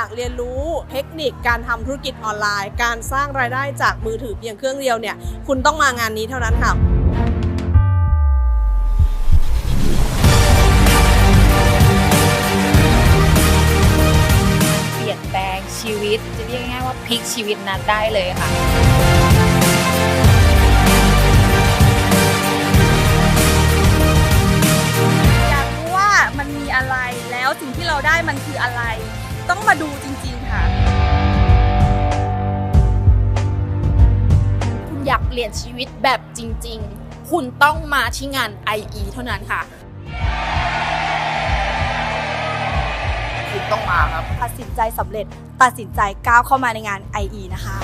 ากเรียนรู้เทคนิคการทำธุรกิจออนไลน์การสร้างรายได้จากมือถือเพียงเครื่องเดียวเนี่ยคุณต้องมางานนี้เท่านั้นค่ะเปลี่ยนแปลงชีวิตจะเรียกง่ายๆว่าพลิกชีวิตนัดได้เลยค่ะอยากรู้ว่ามันมีอะไรแล้วสิ่งที่เราได้มันคืออะไรต้องมาดูจริงๆค่ะคุณอยากเปลี่ยนชีวิตแบบจริงๆคุณต้องมาที่งาน IE เท่านั้นค่ะคุณต้องมาครับตัดสินใจสำเร็จตัดสินใจก้าวเข้ามาในงาน IE นะคะ